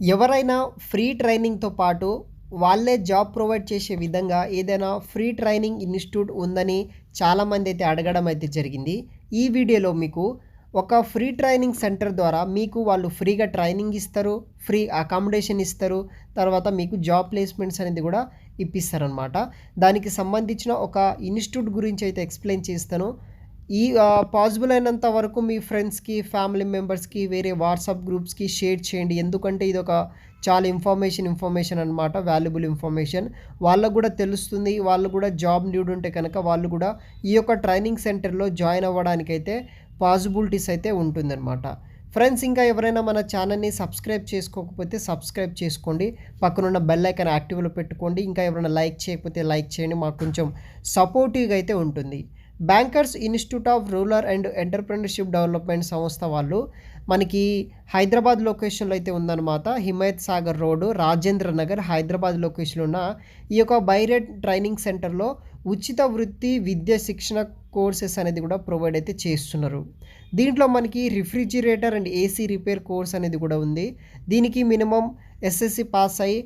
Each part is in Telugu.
ఎవరైనా ఫ్రీ ట్రైనింగ్‌తో పాటు వాళ్ళే జాబ్ ప్రొవైడ్ చేసే విధంగా ఏదైనా ఫ్రీ ట్రైనింగ్ ఇన్‌స్టిట్యూట్ ఉందని చాలామందైతే అడగడం అయితే జరిగింది. ఈ వీడియోలో మీకు ఒక ఫ్రీ ట్రైనింగ్ సెంటర్ ద్వారా మీకు వాళ్ళు ఫ్రీగా ట్రైనింగ్ ఇస్తారు. ఫ్రీ అకామిడేషన్ ఇస్తారు. తర్వాత మీకు జాబ్ ప్లేస్‌మెంట్స్ అనేది కూడా ఇప్పిస్తారనమాట. దానికి సంబంధించిన ఒక ఇన్‌స్టిట్యూట్ గురించి అయితే ఎక్స్‌ప్లెయిన్ చేస్తాను. పాసిబుల్ అయినంత వరకు మీ ఫ్రెండ్స్‌కి, ఫ్యామిలీ మెంబర్స్‌కి, వేరే వాట్సాప్ గ్రూప్స్‌కి షేర్ చేయండి. ఎందుకంటే ఇదొక చాలా ఇన్ఫర్మేషన్ అనమాట. Valuable information. వాళ్ళకి గూడా తెలుస్తుంది. వాళ్ళు గూడా జాబ్ నీడ్ ఉంటే కనుక వాళ్ళు గూడా ఈ యొక్క ట్రైనింగ్ సెంటర్‌లో జాయిన్ అవ్వడానికైతే పాసిబిలిటీస్ అయితే ఉంటుందన్నమాట. ఫ్రెండ్స్, ఇంకా ఎవరైనా మన ఛానల్‌ని సబ్స్క్రైబ్ చేసుకోకపోతే సబ్స్క్రైబ్ చేసుకోండి. పక్కనున్న బెల్ ఐకాన్ యాక్టివ్‌లో పెట్టుకోండి. ఇంకా ఎవరైనా లైక్ చేయకపోతే లైక్ చేయండి. మాకు కొంచెం సపోర్టివ్‌గా అయితే ఉంటుంది. Bankers institute of rural and entrepreneurship development సంస్థ వాళ్ళు మనకి హైదరాబాద్ లొకేషన్‌లో అయితే ఉందన్నమాట. హిమాయత్ సాగర్ రోడ్, రాజేంద్ర నగర్, హైదరాబాద్ లొకేషన్‌లో ఉన్న ఈ యొక్క బైరెడ్ ట్రైనింగ్ సెంటర్‌లో ఉచిత వృత్తి విద్య శిక్షణ కోర్సెస్ అనేది కూడా ప్రొవైడ్ అయితే చేస్తున్నారు. దీంట్లో మనకి refrigerator and AC repair course అనేది కూడా ఉంది. దీనికి మినిమమ్ ఎస్ఎస్‌సి పాస్ అయ్యి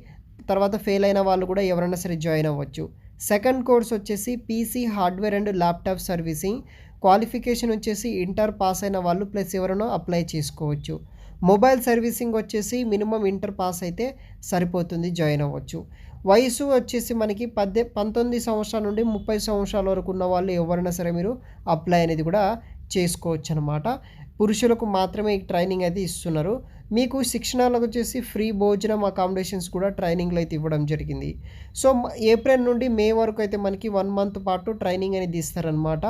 తర్వాత ఫెయిల్ అయిన వాళ్ళు కూడా ఎవరైనా సరే జాయిన్ అవ్వచ్చు. సెకండ్ కోర్స్ వచ్చేసి PC hardware and laptop servicing. Qualification వచ్చేసి ఇంటర్ పాస్ అయిన వాళ్ళు ప్లస్ ఎవరైనా అప్లై చేసుకోవచ్చు. మొబైల్ సర్వీసింగ్ వచ్చేసి మినిమమ్ ఇంటర్ పాస్ అయితే సరిపోతుంది, జాయిన్ అవ్వచ్చు. వయసు వచ్చేసి మనకి 19 సంవత్సరాల నుండి 30 సంవత్సరాల వరకు ఉన్న వాళ్ళు ఎవరైనా సరే మీరు అప్లై అనేది కూడా చేసుకోవచ్చు అనమాట. పురుషులకు మాత్రమే ఈ ట్రైనింగ్ అయితే ఇస్తున్నారు. మీకు శిక్షణలకు వచ్చేసి ఫ్రీ భోజనం, అకామిడేషన్స్ కూడా ట్రైనింగ్‌లో అయితే ఇవ్వడం జరిగింది. సో, ఏప్రిల్ నుండి మే వరకు అయితే మనకి 1 మంత్ పాటు ట్రైనింగ్ అనేది ఇస్తారనమాట.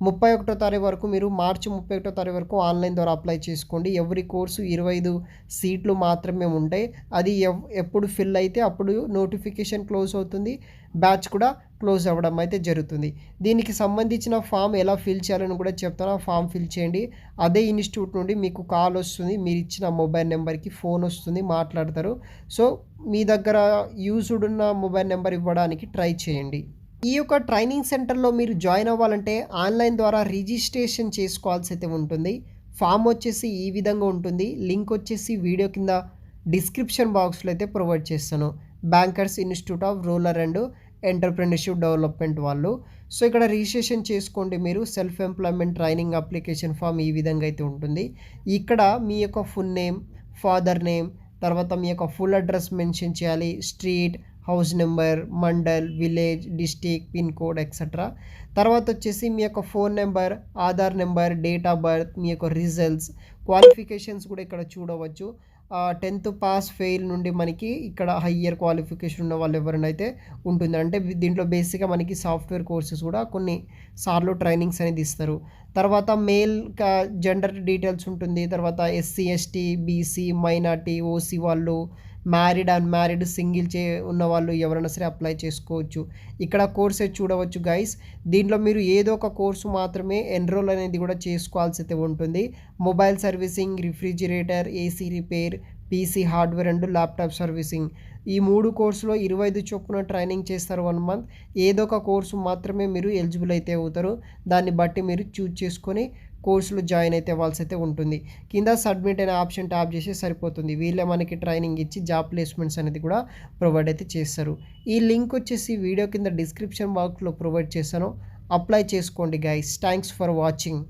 31 తారీఖు వరకు మీరు మార్చి 31 తారీఖు వరకు ఆన్‌లైన్ ద్వారా అప్లై చేసుకోండి. ఎవ్రీ కోర్సు 25 సీట్లు మాత్రమే ఉంటాయి. అది ఎప్పుడు ఫిల్ అయితే అప్పుడు నోటిఫికేషన్ క్లోజ్ అవుతుంది. బ్యాచ్ కూడా క్లోజ్ అవ్వడం అయితే జరుగుతుంది. దీనికి సంబంధించిన ఫామ్ ఎలా ఫిల్ చేయాలని కూడా చెప్తాను. ఆ ఫామ్ ఫిల్ చేయండి. అదే ఇన్‌స్టిట్యూట్ నుండి మీకు కాల్ వస్తుంది. మీరు ఇచ్చిన మొబైల్ నెంబర్‌కి ఫోన్ వస్తుంది, మాట్లాడతారు. సో, మీ దగ్గర యూజ్డ్ ఉన్న మొబైల్ నెంబర్ ఇవ్వడానికి ట్రై చేయండి. ఈ యొక్క ట్రైనింగ్ సెంటర్‌లో మీరు జాయిన్ అవ్వాలంటే ఆన్‌లైన్ ద్వారా రిజిస్ట్రేషన్ చేసుకోవాల్సి అయితే ఉంటుంది. ఫామ్ వచ్చేసి ఈ విధంగా ఉంటుంది. లింక్ వచ్చేసి వీడియో కింద డిస్క్రిప్షన్ బాక్స్‌లో అయితే ప్రొవైడ్ చేస్తాను. Bankers institute of rural and entrepreneurship development వాళ్ళు. సో, ఇక్కడ రిజిస్ట్రేషన్ చేసుకోండి మీరు. Self employment training application form ఈ విధంగా అయితే ఉంటుంది. ఇక్కడ మీ యొక్క ఫుల్ నేమ్, ఫాదర్ నేమ్, తర్వాత మీ యొక్క ఫుల్ అడ్రస్ మెన్షన్ చేయాలి. Street, house number, mandal, village, district, pin code etcetera. తర్వాత వచ్చేసి మీ యొక్క phone number, Aadhaar number, date of birth, మీ యొక్క రిజల్ట్స్, క్వాలిఫికేషన్స్ కూడా ఇక్కడ చూడవచ్చు. 10th పాస్, ఫెయిల్ నుండి మనకి ఇక్కడ హయ్యర్ క్వాలిఫికేషన్ ఉన్న వాళ్ళు ఎవరైనా ఉంటుంది. అంటే దీంట్లో బేసిక్‌గా మనకి సాఫ్ట్‌వేర్ కోర్సెస్ కూడా కొన్ని సార్లు ట్రైనింగ్స్ అనేది ఇస్తారు. తర్వాత మేల్ జెండర్ డీటెయిల్స్ ఉంటుంది. తర్వాత SC, ST, BC, minority, OC వాళ్ళు, మ్యారీడ్, అన్‌మ్యారీడ్, సింగిల్ ఉన్నవాళ్ళు ఎవరైనా సరే అప్లై చేసుకోవచ్చు. ఇక్కడ కోర్సెస్ చూడవచ్చు గైస్. దీంట్లో మీరు ఏదో ఒక కోర్సు మాత్రమే ఎన్రోల్ అనేది కూడా చేసుకోవాల్సి అయితే ఉంటుంది. Mobile servicing, refrigerator, AC repair, PC hardware and laptop servicing. ఈ 3 కోర్సులో 25 చొప్పున ట్రైనింగ్ చేస్తారు 1 మంత్. ఏదో ఒక కోర్సు మాత్రమే మీరు ఎలిజిబుల్ అయితే అవుతారు. దాన్ని బట్టి మీరు చూజ్ చేసుకొని కోర్సులో జాయిన్ అయితే అవ్వాల్సి అయితే ఉంటుంది. కింద సబ్మిట్ అనే ఆప్షన్ ట్యాప్ చేస్తే సరిపోతుంది. వీళ్ళే మనకి ట్రైనింగ్ ఇచ్చి జాబ్ ప్లేస్మెంట్స్ అనేది కూడా ప్రొవైడ్ అయితే చేస్తారు. ఈ లింక్ వచ్చేసి వీడియో కింద డిస్క్రిప్షన్ బాక్స్‌లో ప్రొవైడ్ చేశాను. అప్లై చేసుకోండి గైస్. Thanks for watching.